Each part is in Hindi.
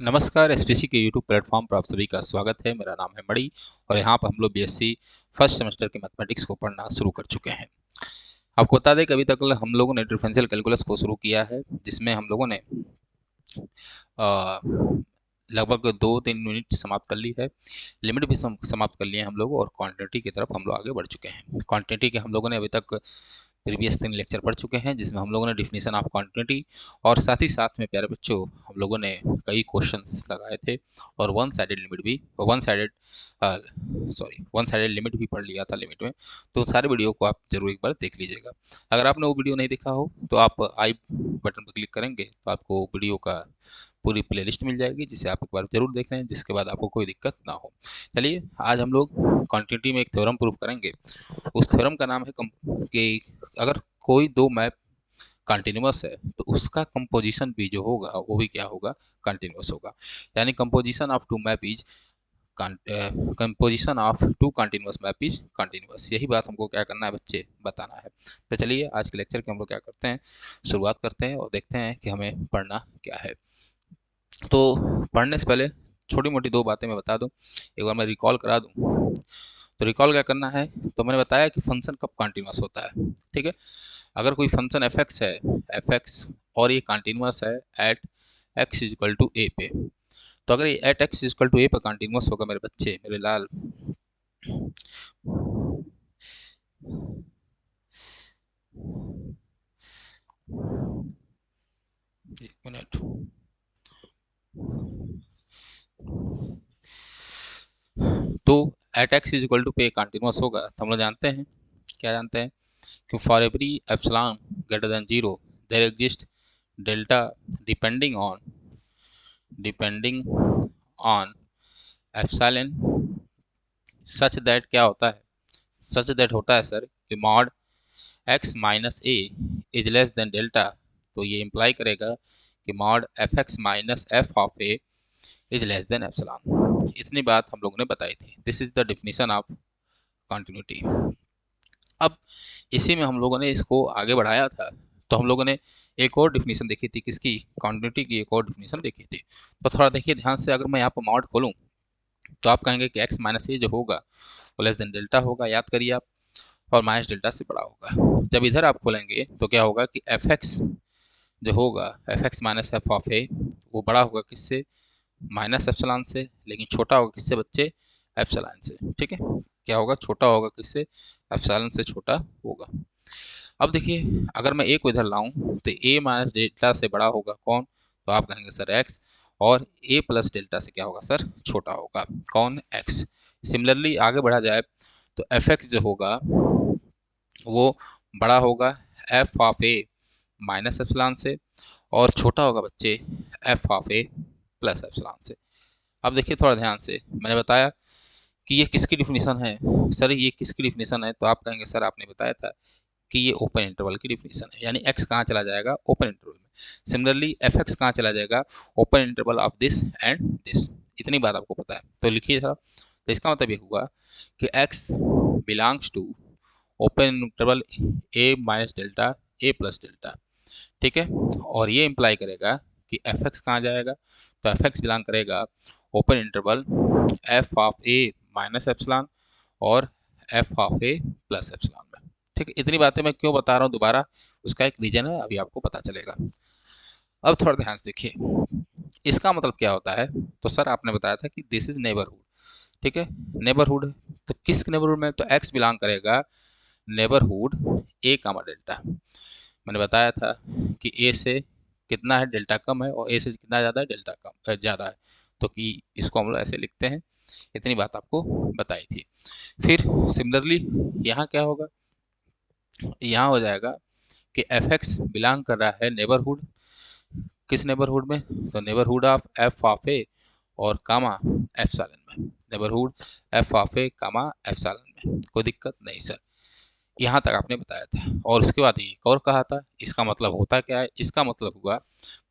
नमस्कार एसपीसी के यूट्यूब प्लेटफॉर्म पर आप सभी का स्वागत है। मेरा नाम है मणि और यहाँ पर हम लोग बीएससी फर्स्ट सेमेस्टर के मैथमेटिक्स को पढ़ना शुरू कर चुके हैं। आपको बता दें कि अभी तक हम लोगों ने डिफरेंशियल कैलकुलस को शुरू किया है, जिसमें हम लोगों ने अ, लगभग 2-3 यूनिट समाप्त कर ली है। लिमिट भी समाप्त कर लिए हैं हम लोग और क्वांटिटी की तरफ हम लोग आगे बढ़ चुके हैं। क्वांटिटी के हम लोगों ने अभी तक प्रीवियस 3 लेक्चर पढ़ चुके हैं, जिसमें हम लोगों ने डिफिनीशन ऑफ क्वांटिटी और साथ ही साथ में प्यारे बच्चों हम लोगों ने कई क्वेश्चंस लगाए थे और वन साइडेड लिमिट भी पढ़ लिया था लिमिट में। तो सारे वीडियो को आप जरूर एक बार देख लीजिएगा। अगर आपने वो वीडियो नहीं देखा हो तो आप आई बटन पर क्लिक करेंगे तो आपको वीडियो का पूरी प्लेलिस्ट मिल जाएगी, जिसे आप एक बार जरूर देख लें, जिसके बाद आपको कोई दिक्कत ना हो। चलिए आज हम लोग क्वांटिटी में एक थ्योरम प्रूव करेंगे। उस थ्योरम का नाम है कि अगर कोई दो मैप कंटिन्यूअस है तो उसका कंपोजिशन भी जो होगा वो भी क्या होगा, कंटिन्यूअस होगा। यानी composition of two map is composition of two continuous map is continuous. यही बात हमको क्या करना है बच्चे, बताना है। तो चलिए आज के लेक्चर के हम लोग क्या करते हैं, शुरुआत करते हैं और देखते हैं कि हमें पढ़ना क्या है। तो पढ़ने से पहले छोटी मोटी दो बातें मैं बता दूं, एक बार मैं रिकॉल करा दूं। तो रिकॉल क्या करना है, तो मैंने बताया कि फंक्शन कब कॉन्टिन्यूस होता है। ठीक है, अगर कोई फंक्शन एफ एक्स है, एफ एक्स और ये कॉन्टिन्यूस है at x is equal to a पे, तो अगर ये at x is equal to a पे कॉन्टिन्यूस होगा मेरे बच्चे, मेरे लाल, एक मिनट। तो at x is equal to पे कॉन्टिन्यूस होगा तो हम लोग जानते हैं, क्या जानते हैं कि for every epsilon greater than zero there exist delta depending on epsilon such that क्या होता है, सच दैट होता है सर कि mod x minus a is less than delta. तो ये इंप्लाई करेगा कि mod f x minus f of a is less than epsilon. इतनी बात हम लोगों ने बताई थी। This is the definition of continuity. अब इसी में हम लोगों ने इसको आगे बढ़ाया था, तो हम लोगों ने एक और डिफिनीशन देखी थी, किसकी, कंटिन्यूटी की एक और डिफिनीशन देखी थी। तो थोड़ा देखिए ध्यान से, अगर मैं यहाँ पर मॉड खोलूँ तो आप कहेंगे कि एक्स माइनस ए जो होगा वो लेस देन डेल्टा होगा, याद करिए आप, और माइनस डेल्टा से बड़ा होगा। जब इधर आप खोलेंगे तो क्या होगा कि एफ एक्स जो होगा, f x minus f of a, वो बड़ा होगा किससे, माइनस एप्सिलॉन से, लेकिन छोटा होगा किससे बच्चे, एप्सिलॉन से। ठीक है, क्या होगा, छोटा होगा किससे, एप्सिलॉन से छोटा होगा। अब देखिए अगर मैं ए को इधर लाऊं तो ए माइनस डेल्टा से बड़ा होगा कौन, तो आप कहेंगे सर एक्स, और ए प्लस डेल्टा से क्या होगा सर, छोटा होगा कौन, एक्स। सिमिलरली आगे बढ़ा जाए तो एफ एक्स जो होगा वो बड़ा होगा f of a minus epsilon से, और छोटा होगा बच्चे F of a plus epsilon से। अब देखिए थोड़ा ध्यान से, मैंने बताया कि ये किसकी डिफिनीशन है, सर ये किसकी डिफिनीशन है, तो आप कहेंगे सर आपने बताया था कि ये ओपन इंटरवल की डिफिनीशन है, यानी एक्स कहाँ चला जाएगा, ओपन इंटरवल में। सिमिलरली एफ एक्स कहाँ चला जाएगा, open interval of this and this. इतनी बात आपको पता है, तो लिखिए सर। तो इसका मतलब ये हुआ कि x belongs to open interval a minus delta a plus delta. ठीक है, और ये इंप्लाई करेगा कि एफ एक्स कहाँ जाएगा, तो एफ एक्स बिलोंग करेगा open interval f of a minus epsilon और f of a plus epsilon में। ठीक है, इतनी बातें मैं क्यों बता रहा हूँ दोबारा, उसका एक रीजन है, अभी आपको पता चलेगा। अब थोड़ा ध्यान से देखिए इसका मतलब क्या होता है। तो सर आपने बताया था कि दिस इज नेबरहुड। ठीक है, नेबरहुड है, तो किस नेबरहुड में, तो एक्स बिलोंग करेगा नेबरहुड ए कामा डेल्टा। मैंने बताया था कि ए से कितना है, डेल्टा कम है, और ए से कितना ज़्यादा है, डेल्टा कम ज़्यादा है, तो कि इसको हम लोग ऐसे लिखते हैं। इतनी बात आपको बताई थी। फिर सिमिलरली यहाँ क्या होगा, यहाँ हो जाएगा कि एफ एक्स बिलोंग कर रहा है नेबरहुड, किस नेबरहुड में, तो neighbourhood of f of a और कामा एप्सिलॉन में, neighbourhood f of a comma epsilon में। कोई दिक्कत नहीं सर, यहाँ तक आपने बताया था। और उसके बाद एक और कहा था, इसका मतलब होता क्या है, इसका मतलब हुआ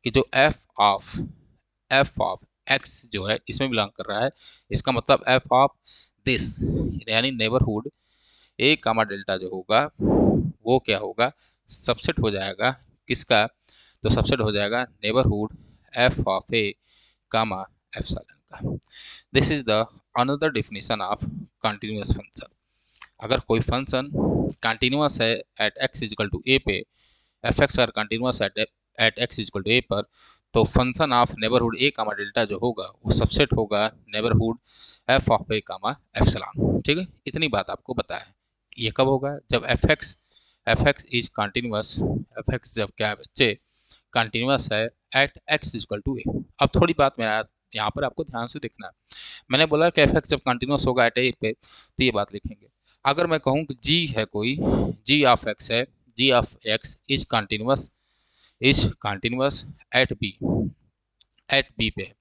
कि जो एफ ऑफ एक्स जो है इसमें बिलोंग कर रहा है, इसका मतलब एफ ऑफ दिस, यानी नेबरहुड ए कामा डेल्टा जो होगा वो क्या होगा, सबसेट हो जाएगा किसका, तो सबसेट हो जाएगा neighbourhood f of a comma epsilon का। This is the another definition of continuous function. अगर कोई फंक्शन कंटिन्यूअस है at x is equal to a पे, f x are continuous at x is equal to a पर, तो function of neighbourhood a comma delta जो होगा वो सबसेट होगा neighbourhood f of a comma epsilon. ठीक है, इतनी बात आपको बताया है। ये कब होगा? जब F x is continuous, F x जब क्या है बच्चे कंटिन्यूअस है एट एक्स इजिकल टू ए। अब थोड़ी बात मेरा यहाँ पर आपको ध्यान से देखना है। मैंने बोला कि एफ एक्स जब कंटिन्यूअस होगा एट ए पे तो ये बात लिखेंगे। अगर मैं कहूँ कि जी है कोई, जी ऑफ एक्स है, g of x is continuous at b पे है,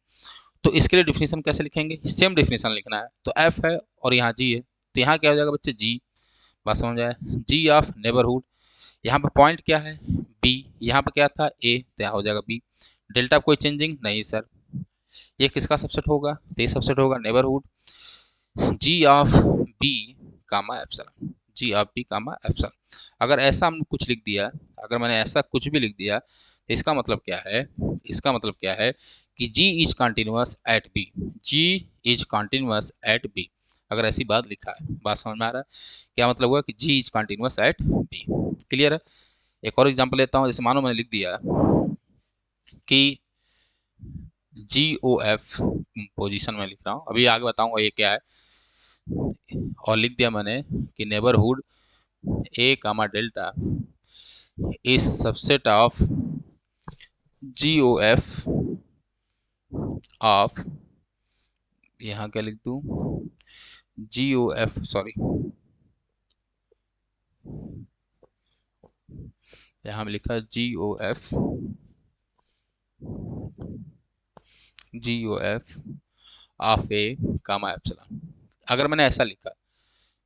तो इसके लिए डिफिनेशन कैसे लिखेंगे? सेम डिफिनेशन लिखना है। तो एफ है और यहाँ जी है, तो यहाँ क्या हो जाएगा बच्चे? जी। बात समझ आए? जी ऑफ नेबरहुड, यहाँ पे पॉइंट क्या है? बी। यहाँ पे क्या था? ए, तो यहाँ हो जाएगा बी। डेल्टा कोई चेंजिंग नहीं सर। ये किसका सबसेट होगा? तो ये सबसेट होगा neighbourhood g of b comma epsilon, g of b comma epsilon. अगर ऐसा हमने कुछ लिख दिया, अगर मैंने ऐसा कुछ भी लिख दिया, तो इसका मतलब क्या है? इसका मतलब क्या है कि g is continuous at b, g is continuous at b. अगर ऐसी बात लिखा है, बात समझ में आ रहा है? क्या मतलब हुआ कि g is continuous at b. Clear है? एक और एग्जांपल लेता हूँ। जैसे मानो मैंने लिख दिया कि जी ओ एफ पोजीशन में लिख रहा हूँ, अभी आगे बताऊंगा ये क्या है, और लिख दिया मैंने कि neighbourhood a comma delta is subset of g o f of, यहाँ क्या लिख दूँ, जी ओ एफ, सॉरी यहाँ में लिखा g o f, g o f of a comma epsilon. अगर मैंने ऐसा लिखा,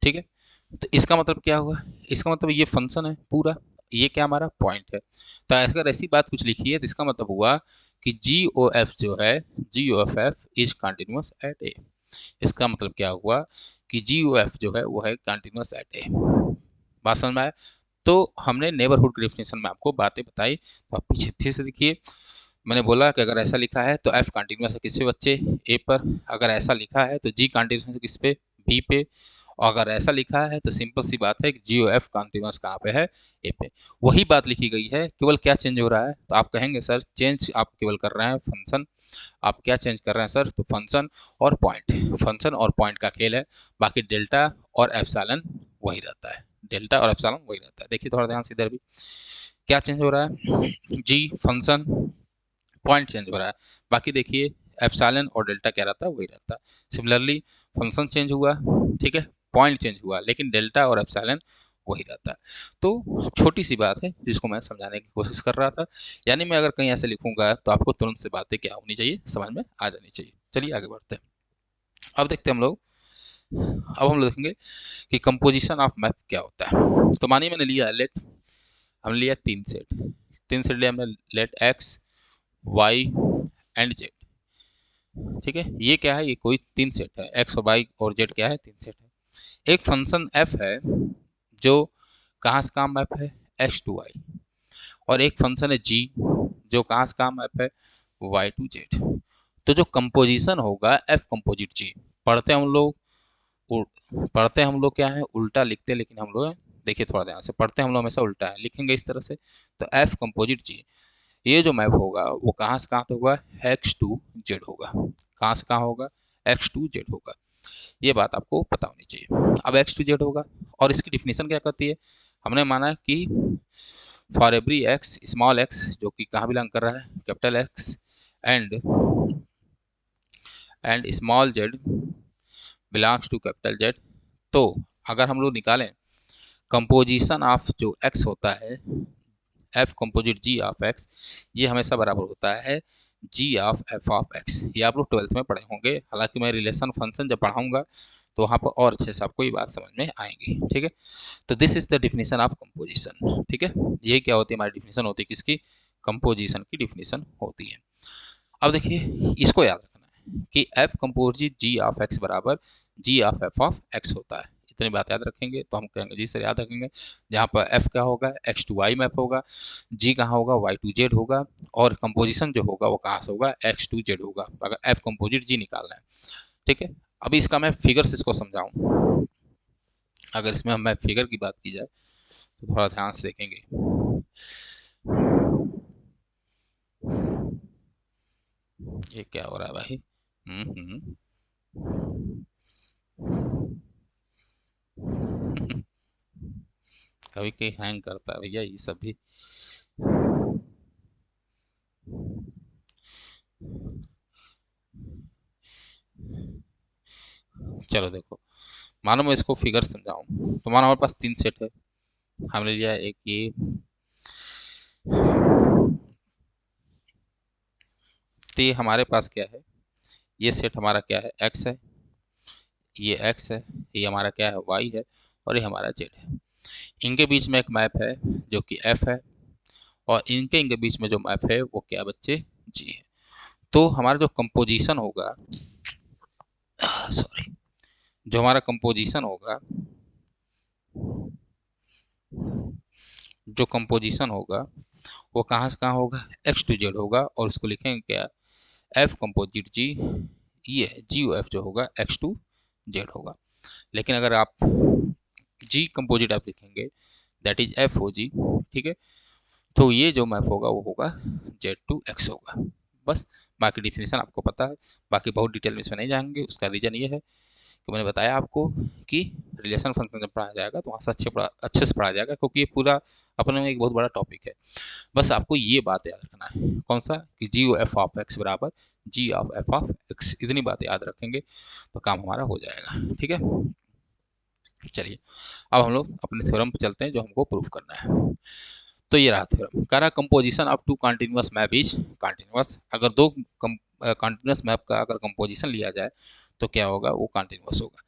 ठीक है, तो इसका मतलब क्या हुआ? इसका मतलब ये फंक्शन है पूरा, ये क्या हमारा पॉइंट है। तो अगर ऐसी बात कुछ लिखी है तो इसका मतलब हुआ कि जी ओ एफ जो है, g o f is continuous at a. इसका मतलब क्या हुआ कि जी ओ एफ जो है वो है कंटिन्यूअस एट ए। बात समझ में आया? तो हमने नेबरहुड की डेफिनेशन में आपको बातें बताई, तो आप पीछे फिर से देखिए। मैंने बोला कि अगर ऐसा लिखा है तो एफ कंटिन्यूअस है किस पे बच्चे? ए पर। अगर ऐसा लिखा है तो जी कंटिन्यूअस है किस पे? बी पे। और अगर ऐसा लिखा है तो सिंपल सी बात है कि जी ओ एफ कंटिन्यूअस कहाँ पे है? ए पे। वही बात लिखी गई है, केवल क्या चेंज हो रहा है? तो आप कहेंगे सर चेंज आप केवल कर रहे हैं फंक्शन। आप क्या चेंज कर रहे हैं सर? तो फंक्शन और पॉइंट, फंक्शन और पॉइंट का खेल है। बाकी डेल्टा और एप्सिलॉन वही रहता है, डेल्टा और एप्सिलॉन वही रहता है। देखिए थोड़ा ध्यान से इधर भी क्या चेंज हो रहा है? जी फंक्शन, पॉइंट चेंज हो रहा है। बाकी देखिए एप्सिलॉन और डेल्टा क्या रहता है? वही रहता है। सिमिलरली फंक्शन चेंज हुआ, ठीक है, पॉइंट चेंज हुआ, लेकिन डेल्टा और एप्सिलॉन वही रहता है। तो छोटी सी बात है जिसको मैं समझाने की कोशिश कर रहा था। यानी मैं अगर कहीं ऐसे लिखूंगा तो आपको तुरंत से बातें क्या होनी चाहिए? समझ में आ जानी चाहिए। चलिए आगे बढ़ते हैं। अब देखते हैं हम लोग, अब हम लोग देखेंगे कि कंपोजिशन ऑफ मैप क्या होता है। तो मानिए मैंने लिया लेट, हमने लिया तीन सेट लिया हमने, let x y and z. ठीक है, ये क्या है? ये कोई तीन सेट है, एक्स और वाई और जेड क्या है? तीन सेट है। एक फंक्शन एफ है जो कहाँ से काम मैप है? X to y. और एक फंक्शन है जी जो कहाँ से काम मैप है? Y to z. तो जो कंपोजिशन होगा एफ कंपोजिट जी, पढ़ते हम लोग पढ़ते हम लोग क्या है? उल्टा लिखते हैं, लेकिन हम लोग देखिए थोड़ा ध्यान से, पढ़ते हम लोग हमेशा उल्टा है, लिखेंगे इस तरह से। तो एफ कंपोजिट जी, ये जो मैप होगा वो कहाँ से कहाँ पे होगा? एक्स टू जेड होगा। कहाँ से कहाँ होगा? एक्स टू जेड होगा। ये बात आपको पता होनी चाहिए। अब एक्स टू जेड होगा, और इसकी डिफिनेशन क्या करती है? हमने माना कि for every x small x जो कि कहाँ बिलोंग कर रहा है? Capital x, and small z belongs to capital z. तो अगर हम लोग निकालें कंपोजिशन ऑफ जो एक्स होता है, f composite g of x, ये हमेशा बराबर होता है g of f of x. ये आप लोग ट्वेल्थ में पढ़े होंगे, हालांकि मैं रिलेशन फंक्शन जब पढ़ाऊंगा तो वहाँ पर और अच्छे से आपको ये बात समझ में आएंगी। ठीक है, तो this is the definition of composition. ठीक है, ये क्या होती है? हमारी डिफिनेशन होती है किसकी? कंपोजिशन की डिफिनेशन होती है। अब देखिए इसको याद रखना है कि f composite g of x बराबर g of f of x होता है। इतनी बात याद रखेंगे तो हम कहेंगे जी सर याद रखेंगे। जहाँ पर एफ क्या होगा, एक्स टू वाई मैप होगा, जी कहाँ होगा, वाई टू जेड होगा, और कंपोजिशन जो होगा वो कहाँ से होगा, एक्स टू जेड होगा, अगर एफ कंपोजिट जी निकालना है। ठीक है, अभी इसका मैं फिगर से इसको समझाऊं। अगर इसमें हम मैं फिगर की बात की जाए तो थोड़ा ध्यान से देखेंगे। ये क्या हो रहा है भाई? हम्म। कभी कभी हैंग करता है भैया ये सब भी। चलो देखो, मानो मैं इसको फिगर समझाऊं तो मानो हमारे पास तीन सेट है। हमने लिया एक ये, तो ये हमारे पास क्या है, ये सेट हमारा क्या है, एक्स है, ये एक्स है, ये हमारा क्या है, वाई है, और ये हमारा जेड है। इनके बीच में एक मैप है जो कि एफ है, और इनके इनके बीच में जो मैप है वो क्या बच्चे, जी है। तो हमारा जो कंपोजिशन होगा, सॉरी, जो हमारा कंपोजिशन होगा, जो कंपोजिशन होगा वो कहाँ से कहाँ होगा, एक्स टू जेड होगा, और उसको लिखेंगे क्या, एफ कंपोजिट जी, ये जी ओ एफ जो होगा एक्स टू जेड होगा। लेकिन अगर आप जी कंपोजिट आप लिखेंगे दैट इज एफ ओ जी, ठीक है, तो ये जो मैप होगा वो होगा जेड टू एक्स होगा। बस, बाकी डिफिनेशन आपको पता है, बाकी बहुत डिटेल में इसमें नहीं जाएंगे। उसका रीज़न ये है कि मैंने बताया आपको कि रिलेशन फंक्शन जब पढ़ाया जाएगा तो वहाँ से अच्छे से पढ़ाया जाएगा, क्योंकि ये पूरा अपने में एक बहुत बड़ा टॉपिक है। बस आपको ये बात याद रखना है, कौन सा, कि जी ओ एफ ऑफ एक्स बराबर g of f of x, इतनी बात याद रखेंगे तो काम हमारा हो जाएगा। ठीक है, चलिए अब हम लोग अपने थ्योरम पे चलते हैं जो हमको प्रूफ करना है। तो ये रहा थ्योरम, कह रहा composition of two continuous map is continuous. अगर दो कंटिन्यूअस मैप का अगर कंपोजिशन लिया जाए तो क्या होगा, वो कंटिन्यूअस होगा।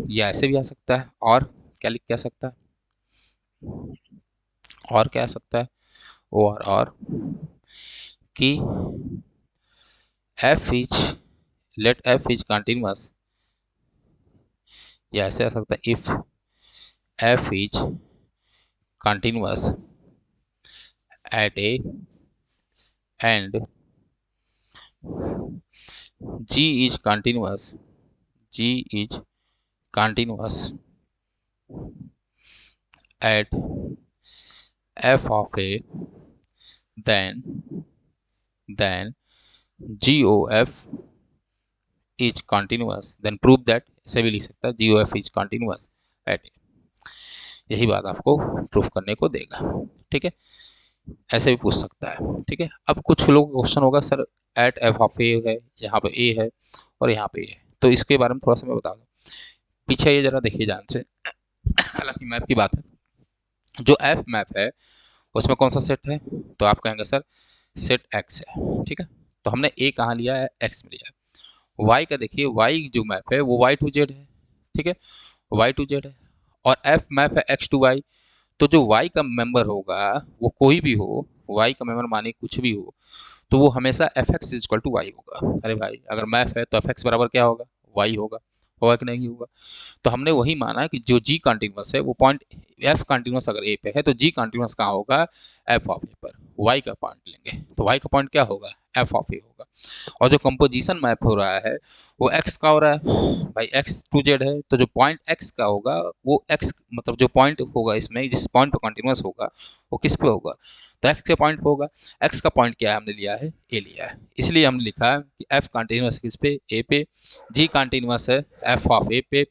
या ऐसे भी आ सकता है, और क्या लिख क्या सकता है, और क्या आ सकता है, और कि f is, let f is continuous, या ऐसे आ सकता है if f is continuous at a and g is continuous, g is continuous at f of a, then GOF is continuous, then prove that, ऐसे भी लिख सकता है GOF is continuous at a। यही बात आपको प्रूफ करने को देगा। ठीक है, ऐसे भी पूछ सकता है। ठीक है, अब कुछ लोगों का क्वेश्चन होगा सर एट एफ ऑफ ए है, यहाँ पे ए है और यहाँ पे ए है, तो इसके बारे में थोड़ा सा मैं बता दूँ। पीछे ये जरा देखिए ध्यान से, हालांकि मैप की बात है, जो एफ मैप है उसमें कौन सा सेट है, तो आप कहेंगे सर सेट एक्स है। ठीक है, तो हमने ए कहाँ लिया है, एक्स में लिया है। वाई का देखिए, वाई जो मैप है वो वाई टू जेड है। ठीक है, वाई टू जेड है, और एफ मैप है एक्स टू वाई। तो जो वाई का मेंबर होगा वो कोई भी हो, वाई का मेंबर माने कुछ भी हो, तो वो हमेशा f x is equal to y होगा। अरे भाई अगर मैप है तो एफ एक्स बराबर क्या होगा, वाई होगा, होगा कि नहीं होगा। तो हमने वही माना कि जो जी कंटिन्यूस है वो पॉइंट एफ कंटिन्यूस अगर ए पे है तो जी कंटिन्यूस कहाँ होगा, एफ ऑफ ए पर। वाई का पॉइंट लेंगे तो वाई का पॉइंट क्या होगा, एफ ऑफ ए होगा। और जो कंपोजिशन मैप हो रहा है वो एक्स का हो रहा है भाई, एक्स टू जेड है, तो जो पॉइंट एक्स का होगा वो एक्स, मतलब जो पॉइंट होगा इसमें जिस पॉइंट पर कंटिन्यूस होगा वो किस पे होगा, तो एक्स के पॉइंट पे होगा। एक्स का पॉइंट क्या है, हमने लिया है ए लिया है, इसलिए हमने लिखा है कि एफ कंटिन्यूस किस पे, ए पे, जी कंटिन्यूस है एफ ऑफ ए पे,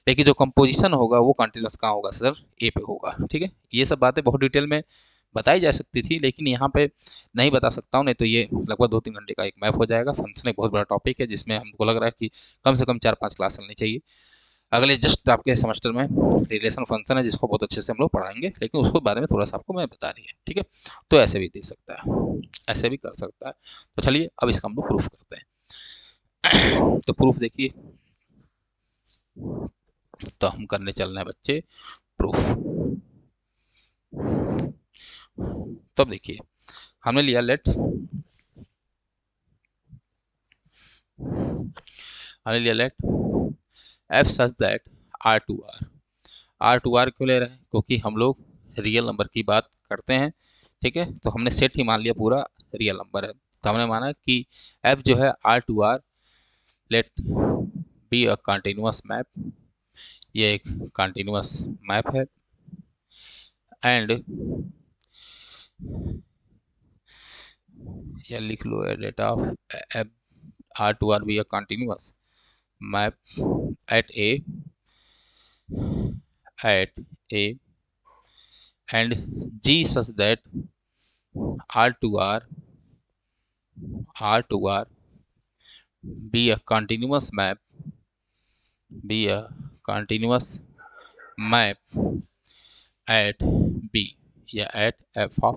लेकिन जो कंपोजिशन होगा वो कंटिन्यूस कहाँ होगा सर, ए पे होगा। ठीक है, ये सब बातें बहुत डिटेल में बताई जा सकती थी, लेकिन यहाँ पे नहीं बता सकता हूँ, नहीं तो ये लगभग 2-3 घंटे का एक मैप हो जाएगा। फंक्शन एक बहुत बड़ा टॉपिक है जिसमें हमको लग रहा है कि कम से कम 4-5 क्लास चलनी चाहिए। अगले जस्ट आपके सेमेस्टर में रिलेशन फंक्शन है जिसको बहुत अच्छे से हम लोग पढ़ाएंगे, लेकिन उसके बारे में थोड़ा सा आपको मैं बता दिया। ठीक है, तो ऐसे भी दे सकता है, ऐसे भी कर सकता है। तो चलिए अब इसका हम लोग प्रूफ करते हैं। तो प्रूफ देखिए, तो हम करने चल रहे हैं बच्चे प्रूफ। तब देखिए हमने लिया लेट, हमने लिया let f such that R to R. R to R क्यों ले रहे हैं? क्योंकि हम लोग रियल नंबर की बात करते हैं, ठीक है। तो हमने सेट ही मान लिया पूरा रियल नंबर है, तो हमने माना कि एफ जो है R to R let be a continuous map, ये एक कंटिन्यूअस मैप है। एंड या लिख लो data of f R to R be a continuous map at a and G such that R to R be a continuous map at B या at f of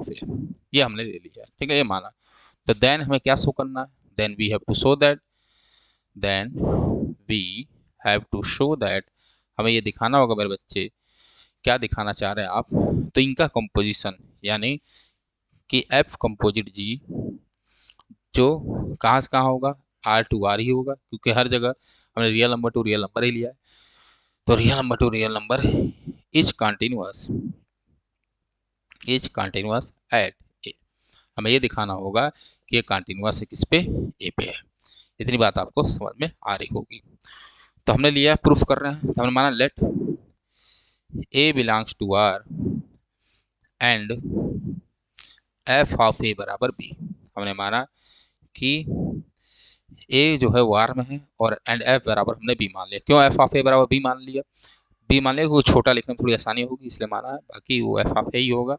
A, ये हमने ले लिया, ठीक है, ये माना। तो देन हमें क्या शो करना है? Then we have to show that then we have to show that हमें ये दिखाना होगा मेरे बच्चे, क्या दिखाना चाह रहे हैं आप? तो इनका कंपोजिशन यानी कि एफ कंपोजिट जी जो कहाँ से कहाँ होगा, आर टू आर ही होगा, क्योंकि हर जगह हमने real number to real number ही लिया है। तो real number to real number is continuous at a. हमें ये दिखाना होगा कि ये कंटिन्यूअस है किस पे, ए पे है। इतनी बात आपको समझ में आ रही होगी। तो हमने लिया प्रूफ कर रहे हैं, तो हमने माना let a belongs to R and f of a बराबर बी। हमने माना कि ए जो है वो आर में है और एंड एफ बराबर हमने बी मान लिया। क्यों एफ ऑफ ए बराबर बी मान लिया? बी मान लिया वो छोटा लिखने में थोड़ी आसानी होगी इसलिए माना है, बाकी वो एफ ऑफ ए ही होगा,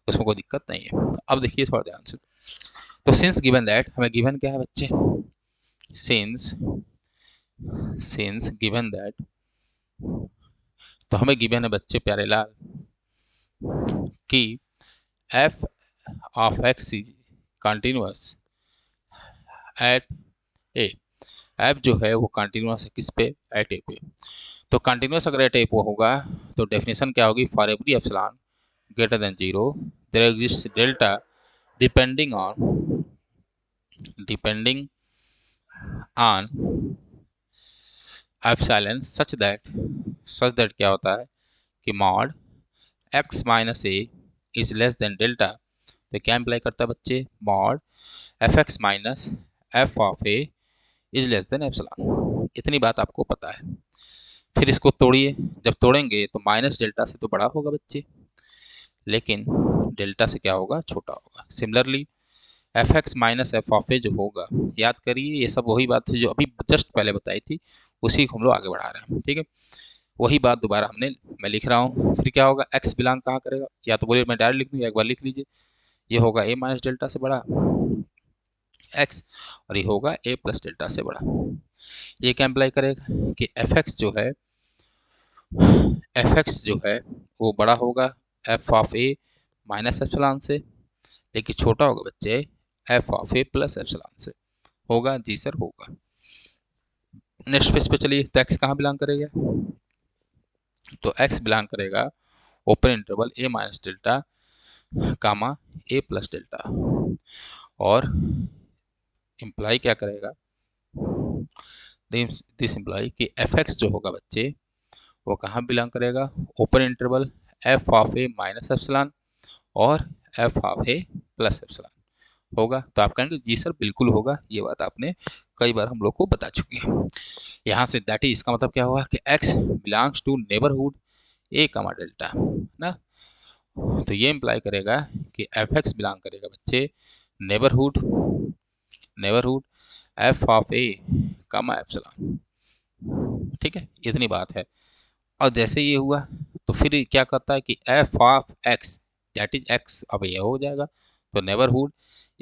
उसमें कोई दिक्कत नहीं है। अब देखिए थोड़ा ध्यान से। तो सिंस गिवन दैट, हमें गिवन क्या है बच्चे? सिंस गिवन दैट, तो हमें गिवन है बच्चे प्यारे लाल कि f of x is continuous at A. F जो है वो कंटिन्यूअस है किस पे? एट ए पे। तो कंटिन्यूअस अगर एट ए पे होगा तो डेफिनेशन क्या होगी? For every epsilon greater than zero there exist delta depending on epsilon such that क्या होता है कि mod x minus a is less than delta. तो क्या इम्प्लाई करता है बच्चे? Mod f x minus f of a is less than epsilon. इतनी बात आपको पता है। फिर इसको तोड़िए, जब तोड़ेंगे तो माइनस डेल्टा से तो बड़ा होगा बच्चे, लेकिन डेल्टा से क्या होगा? छोटा होगा। Similarly f x minus f of a जो होगा, याद करिए ये सब वही बात थी जो अभी जस्ट पहले बताई थी, उसी को हम लोग आगे बढ़ा रहे हैं, ठीक है। वही बात दोबारा मैं लिख रहा हूँ। फिर क्या होगा? एक्स बिलोंग कहाँ करेगा? या तो बोलिए मैं डायरेक्ट लिख दूँ, एक बार लिख लीजिए। ये होगा ए माइनस डेल्टा से बड़ा एक्स और ये होगा ए प्लस डेल्टा से बड़ा। ये क्या इम्प्लाई करेगा कि एफ एक्स जो है वो बड़ा होगा f of a minus epsilon से, लेकिन छोटा होगा बच्चे F of a plus epsilon से। होगा जी सर, होगा। नेक्स्ट पेज पे चलिए। तो एक्स कहाँ बिलोंग करेगा? तो एक्स बिलोंग करेगा open interval a minus delta comma A plus delta, और इम्प्लाई क्या करेगा? दिस इम्प्लाई कि एफ एक्स जो होगा बच्चे वो कहाँ बिलोंग करेगा? Open interval f of a minus epsilon और f of a plus epsilon. होगा? तो आप कहेंगे जी सर बिल्कुल होगा, ये बात आपने कई बार हम लोग को बता चुकी है। यहाँ से दैट इज इसका मतलब क्या हुआ कि एक्स बिलोंग्स टू नेबरहुड ए कमा डेल्टा ना। तो ये इम्प्लाई करेगा कि एफ एक्स बिलोंग करेगा बच्चे नेबरहुड एफ ऑफ ए कमा एप्सिलॉन, ठीक है, इतनी बात है। और जैसे ये हुआ तो फिर क्या करता है कि f of x that is x, अब ये हो जाएगा तो नेबरहुड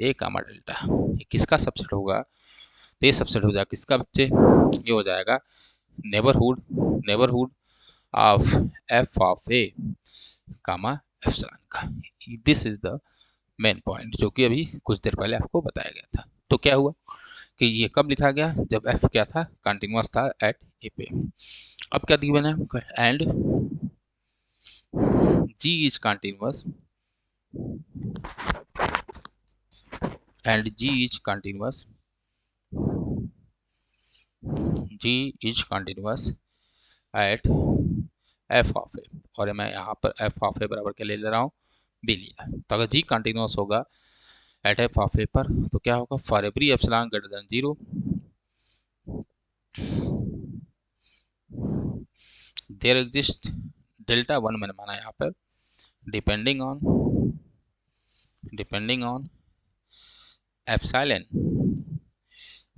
ए कामा डेल्टा, ये किसका सबसेट होगा? तो ये सबसेट हो जाएगा किसका बच्चे? ये हो जाएगा neighbourhood of f of a comma epsilon का। This is the main point जो कि अभी कुछ देर पहले आपको बताया गया था। तो क्या हुआ कि ये कब लिखा गया? जब एफ क्या था? कंटिन्यूअस था एट ए पे। अब क्या गिवन है? And g is continuous g is continuous at f of a, और मैं यहाँ पर एफ ऑफ ए बराबर क्या ले रहा हूँ, बी लिया। तो अगर जी कंटिन्यूअस होगा एट एफ ऑफ ए पर तो क्या होगा, for every epsilon greater than zero there exist delta one, मैंने माना यहाँ पर depending on epsilon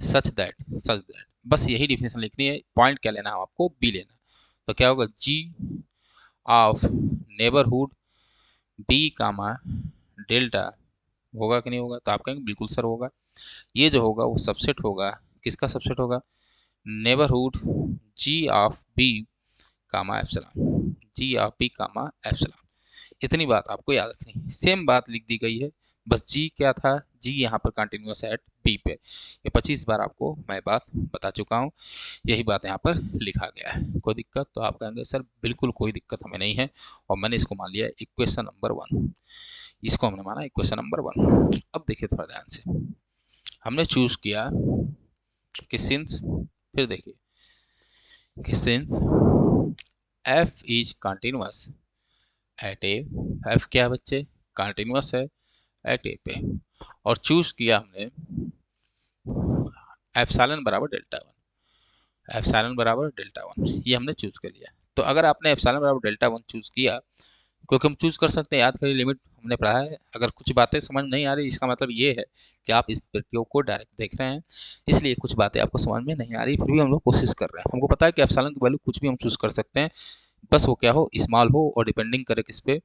such that बस यही डिफिनेशन लिखनी है, पॉइंट क्या लेना है आपको, बी लेना। तो क्या होगा, g of neighbourhood b comma delta होगा कि नहीं होगा, तो आप कहेंगे बिल्कुल सर होगा। ये जो होगा वो सबसेट होगा, किसका सबसेट होगा, neighbourhood g of b comma epsilon, g of b comma epsilon. इतनी बात आपको याद रखनी है, सेम बात लिख दी गई है, बस जी क्या था, जी यहाँ पर कंटिन्यूअस है एट बी पे। ये 25 बार आपको मैं बात बता चुका हूँ, यही बात यहाँ पर लिखा गया है। कोई दिक्कत, तो आप कहेंगे सर बिल्कुल कोई दिक्कत हमें नहीं है, और मैंने इसको मान लिया इक्वेशन नंबर 1, इसको हमने माना इक्वेशन नंबर 1। अब देखिए थोड़ा ध्यान से, हमने चूज किया कि सिंस, फिर देखिए कि since F is continuous at A, F क्या है बच्चे, कंटिन्यूअस है एट ए पे, और चूज किया हमने एप्सिलॉन बराबर डेल्टा वन, एप्सिलॉन बराबर डेल्टा वन, ये हमने चूज कर लिया। तो अगर आपने एप्सिलॉन बराबर डेल्टा वन चूज किया, क्योंकि हम चूज कर सकते हैं, याद करिए लिमिट हमने पढ़ा है, अगर कुछ बातें समझ नहीं आ रही इसका मतलब ये है कि आप इस वीडियो को डायरेक्ट देख रहे हैं, इसलिए कुछ बातें आपको समझ में नहीं आ रही, फिर भी हम लोग कोशिश कर रहे हैं। हमको पता है कि एप्सिलॉन की वैल्यू कुछ भी हम चूज कर सकते हैं, बस वो क्या हो, स्मॉल हो, और डिपेंडिंग करे किस पे,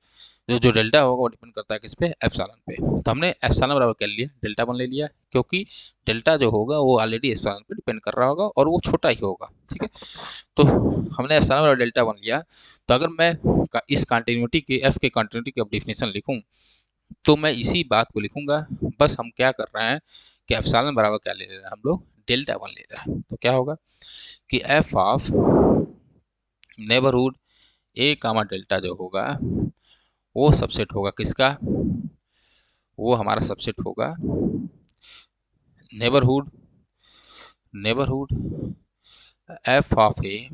जो जो डेल्टा होगा वो डिपेंड करता है किस पे, एप्सिलॉन पे। तो हमने एप्सिलॉन बराबर कर लिया डेल्टा वन ले लिया, क्योंकि डेल्टा जो होगा वो ऑलरेडी एप्सिलॉन पे डिपेंड कर रहा होगा और वो छोटा ही होगा, ठीक है। तो हमने एप्सिलॉन बराबर डेल्टा वन लिया। तो अगर मैं इस कंटिन्यूटी की, एफ के कंटिन्यूटी की डेफिनेशन लिखूं, तो मैं इसी बात को लिखूंगा, बस हम क्या कर रहे हैं कि एप्सिलॉन बराबर क्या ले रहे हैं हम लोग, डेल्टा वन ले रहे हैं। तो क्या होगा कि f of neighbourhood a comma delta जो होगा वो सबसेट होगा किसका, वो हमारा सबसेट होगा neighbourhood, neighbourhood f of a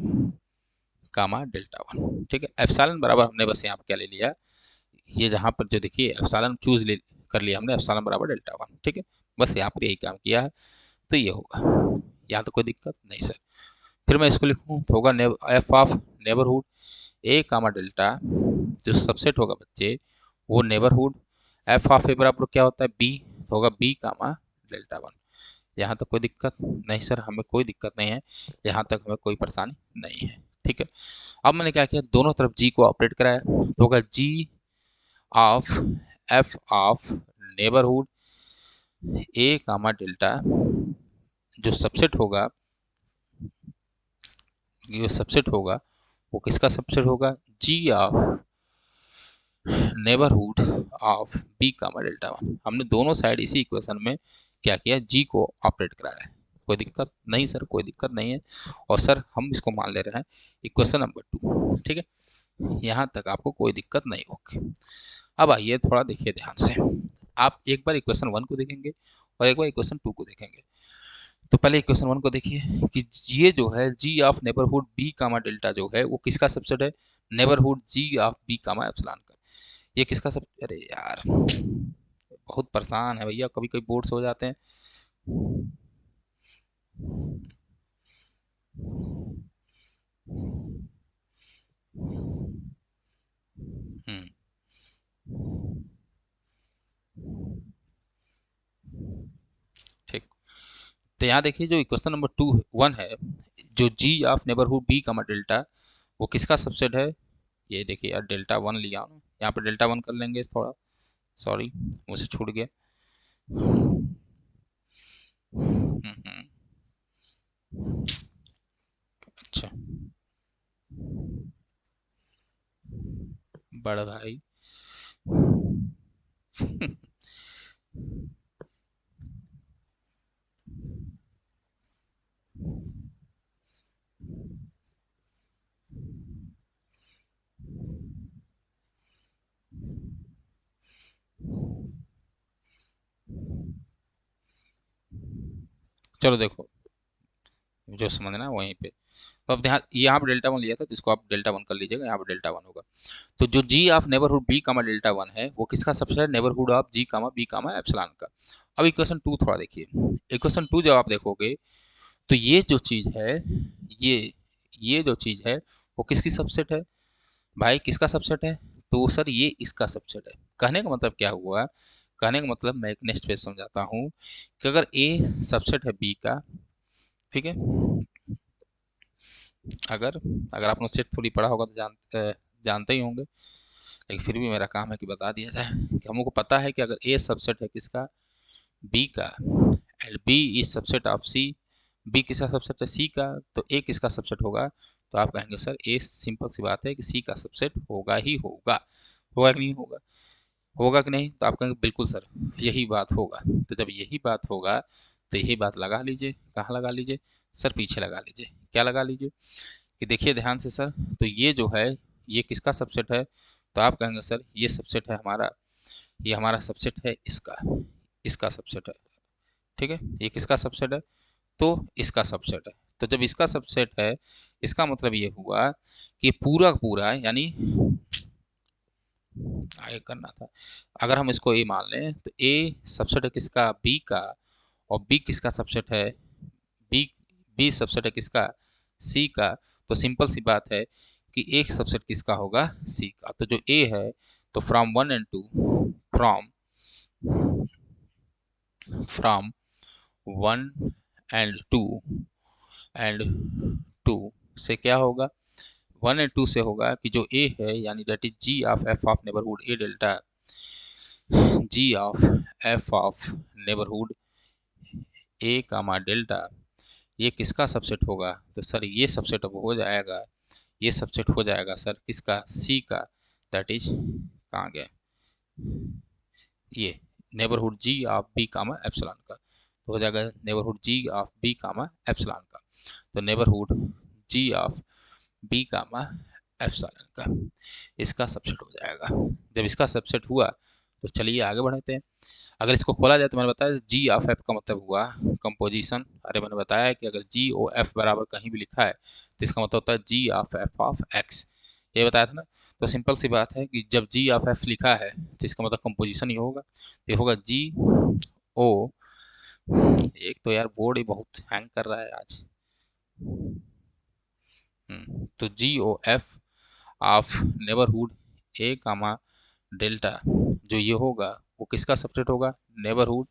comma delta one, ठीक है। एप्सिलॉन बराबर हमने बस यहाँ पर क्या ले लिया, ये जहाँ पर जो देखिए एप्सिलॉन चूज ले कर लिया हमने, एप्सिलॉन बराबर डेल्टा वन, ठीक है। बस यहाँ पर यही काम किया है, तो ये होगा, यहाँ तो कोई दिक्कत नहीं सर। फिर मैं इसको लिखूँ तो होगा f of neighbourhood a comma delta, जो सबसेट होगा बच्चे वो नेबरहुड एफ ऑफ ए बराबर क्या होता है, बी, तो होगा बी कामा डेल्टा वन। यहाँ तक कोई दिक्कत नहीं सर, हमें कोई दिक्कत नहीं है, यहाँ तक हमें कोई परेशानी नहीं है, ठीक है। अब मैंने क्या किया, दोनों तरफ जी को ऑपरेट कराया, तो होगा g of f of neighbourhood a comma delta, जो सबसेट होगा, ये सबसेट होगा वो किसका सबसेट होगा, g of neighbourhood of b comma delta one. हमने दोनों साइड इसी इक्वेशन में क्या किया, जी को ऑपरेट कराया है। कोई दिक्कत नहीं सर, कोई दिक्कत नहीं है, और सर हम इसको मान ले रहे हैं इक्वेशन नंबर 2, ठीक है। यहाँ तक आपको कोई दिक्कत नहीं होगी। अब आइए थोड़ा देखिए ध्यान से, आप एक बार इक्वेशन 1 को देखेंगे और एक बार इक्वेशन 2 को देखेंगे। तो पहले इक्वेशन 1 को देखिए कि ये जो है g of neighbourhood b comma delta जो है वो किसका सबसेट है, neighbourhood g of b comma epsilon का। ये किसका सब, अरे यार बहुत परेशान है भैया, कभी कभी बोर्ड्स हो जाते हैं। हम्म, ठीक। तो यहाँ देखिए जो इक्वेशन नंबर 1 है, जो g of neighbourhood b comma delta वो किसका सबसेट है, ये देखिए यार डेल्टा वन लिया हूँ, यहाँ पर डेल्टा वन कर लेंगे थोड़ा, सॉरी मुझसे छूट गया। अच्छा, बड़ा भाई चलो देखो, जो समझना है वहीं पे। तो अब ध्यान, यहाँ पर डेल्टा वन लिया था तो इसको आप डेल्टा वन कर लीजिएगा, यहाँ पर डेल्टा वन होगा। तो जो g of neighbourhood b comma delta one है वो किसका सबसेट है, neighbourhood of g comma b comma epsilon का। अब इक्वेशन टू थोड़ा देखिए, इक्वेशन टू जब आप देखोगे तो ये जो चीज़ है, ये ये जो चीज़ है वो किसकी सबसेट है भाई, किसका सबसेट है, तो सर ये इसका सबसेट है। कहने का मतलब क्या हुआ, कहने का मतलब मैं एक नेक्स्ट पेज समझाता हूँ कि अगर ए सबसेट है बी का, ठीक है, अगर अगर आपने सेट थोड़ी पढ़ा होगा तो जानते ही होंगे, लेकिन फिर भी मेरा काम है कि बता दिया जाए कि हमको पता है कि अगर ए सबसेट है किसका, बी का, and B is subset of C, B किसका सबसेट है, सी का, तो ए किसका सबसेट होगा, तो आप कहेंगे सर ए, सिंपल सी बात है कि सी का सबसेट होगा ही होगा। होगा कि नहीं होगा, होगा कि नहीं, तो आप कहेंगे बिल्कुल सर यही बात होगा। तो जब यही बात होगा तो यही बात लगा लीजिए, कहाँ लगा लीजिए सर, पीछे लगा लीजिए। क्या लगा लीजिए कि देखिए ध्यान से सर, तो ये जो है ये किसका सबसेट है, तो आप कहेंगे सर ये सबसेट है हमारा, ये हमारा सबसेट है इसका, इसका सबसेट है, ठीक है, ये किसका सबसेट है, तो इसका सबसेट है। तो जब इसका सबसेट है, इसका मतलब ये हुआ कि पूरा पूरा, यानी आगे करना था, अगर हम इसको ए मान लें तो ए सबसेट है किसका, बी का, और बी किसका सबसेट है, बी बी सबसेट है किसका, सी का। तो सिंपल सी बात है कि एक सबसेट किसका होगा, सी का। तो जो ए है, तो from one and two, from from one and two, and two से क्या होगा, वन एंड टू से होगा कि जो ए है, यानी that is g of f of neighbourhood a delta, g of f of neighbourhood a comma delta, ये किसका सबसेट होगा, तो सर ये सबसेट अब हो जाएगा, ये सबसेट हो जाएगा सर किसका, सी का, दैट इज कहाँ गया, ये neighbourhood g of b comma epsilon का, तो हो जाएगा neighbourhood g of b comma epsilon का। तो neighbourhood g of b comma epsilon का इसका सबसेट हो जाएगा। जब इसका सबसेट हुआ तो चलिए आगे बढ़ते हैं। अगर इसको खोला जाए तो मैंने बताया जी ऑफ एफ का मतलब हुआ कंपोजिशन। अरे मैंने बताया कि अगर जी ओ एफ बराबर कहीं भी लिखा है तो इसका मतलब होता है जी ऑफ एक्स, ये बताया था ना। तो सिंपल सी बात है कि जब जी ऑफ एफ लिखा है तो इसका मतलब कंपोजिशन ही होगा, तो ये होगा जी ओ, एक तो यार बोर्ड ही बहुत हैंग कर रहा है आज। तो g o f of neighbourhood a comma delta, जो ये होगा वो किसका सबसेट होगा, नेबरहुड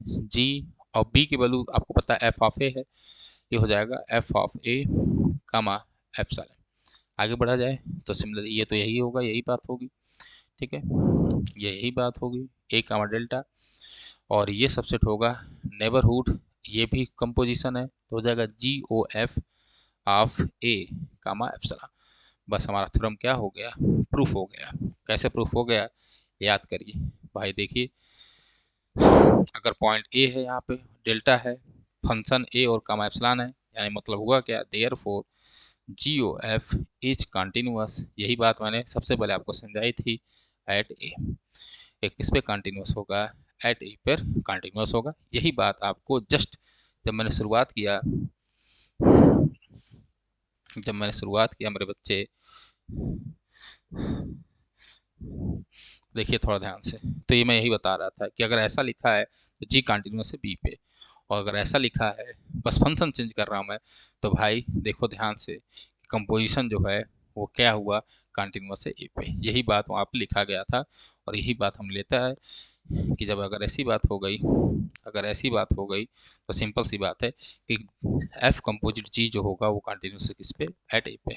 जी, और बी की वैल्यू आपको पता है एफ ऑफ ए है, ये हो जाएगा f of a comma epsilon. आगे बढ़ा जाए तो सिमिलर ये तो यही होगा, यही बात होगी, ठीक है, ये यही बात होगी ए कामा डेल्टा, और ये सबसेट होगा नेबरहुड, ये भी कंपोजिशन है, तो हो जाएगा g o f of a comma epsilon. बस हमारा थ्योरम क्या हो गया, प्रूफ हो गया। कैसे प्रूफ हो गया, याद करिए भाई, देखिए अगर पॉइंट ए है, यहाँ पे डेल्टा है, फंक्शन ए और कामा एप्सिलॉन है, यानी मतलब हुआ क्या, therefore g o f is continuous, यही बात मैंने सबसे पहले आपको समझाई थी, एट ए, एक किस पे कंटिन्यूअस होगा, एट ए पर कंटिन्यूअस होगा। यही बात आपको जस्ट जब मैंने शुरुआत किया, जब मैंने शुरुआत किया मेरे बच्चे, देखिए थोड़ा ध्यान से, तो ये मैं यही बता रहा था कि अगर ऐसा लिखा है तो जी कंटिन्यूस है बी पे, और अगर ऐसा लिखा है, बस फंक्शन चेंज कर रहा हूँ मैं, तो भाई देखो ध्यान से, कंपोजिशन जो है वो क्या हुआ, कंटिन्यूस है ए पे, यही बात वहाँ पे लिखा गया था। और यही बात हम लेता है कि जब अगर ऐसी बात हो गई, अगर ऐसी बात हो गई तो सिंपल सी बात है कि एफ कंपोजिट जी जो होगा वो कंटिन्यूस किस पे, एट ए पे।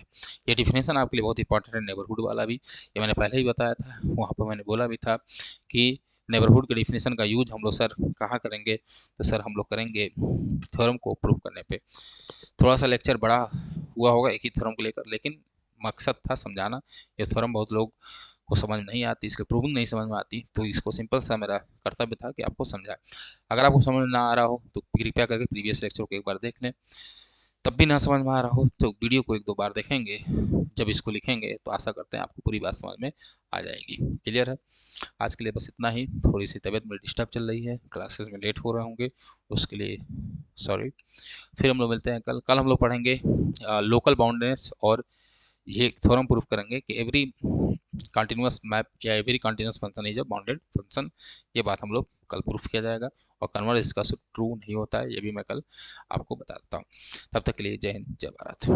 ये डिफिनेशन आपके लिए बहुत इंपॉर्टेंट है, नेबरहुड वाला भी, ये मैंने पहले ही बताया था, वहाँ पर मैंने बोला भी था कि नेबरहुड के डिफिनेशन का यूज हम लोग सर कहाँ करेंगे, तो सर हम लोग करेंगे थ्योरम को प्रूव करने पे। थोड़ा सा लेक्चर बड़ा हुआ होगा एक ही थ्योरम को लेकर, लेकिन मकसद था समझाना। ये थ्योरम बहुत लोग को समझ नहीं आती, इसके प्रूविंग नहीं समझ में आती, तो इसको सिंपल सा मेरा कर्तव्य था कि आपको समझाए। अगर आपको समझ में ना आ रहा हो तो कृपया करके प्रीवियस लेक्चर को एक बार देख लें। तब भी ना समझ में आ रहा हो तो वीडियो को एक दो बार देखेंगे, जब इसको लिखेंगे तो आशा करते हैं आपको पूरी बात समझ में आ जाएगी। क्लियर है? आज के लिए बस इतना ही। थोड़ी सी तबीयत मेरी डिस्टर्ब चल रही है, क्लासेस में लेट हो रहे होंगे, उसके लिए सॉरी। फिर हम लोग मिलते हैं कल। कल हम लोग पढ़ेंगे लोकल बाउंड्रीनेस, और ये थ्योरम प्रूफ करेंगे कि एवरी कंटिन्यूअस मैप या every continuous function is a bounded function. ये बात हम लोग कल प्रूफ किया जाएगा, और कन्वर्स इसका ट्रू नहीं होता है, ये भी मैं कल आपको बता देता हूँ। तब तक के लिए जय हिंद, जय भारत।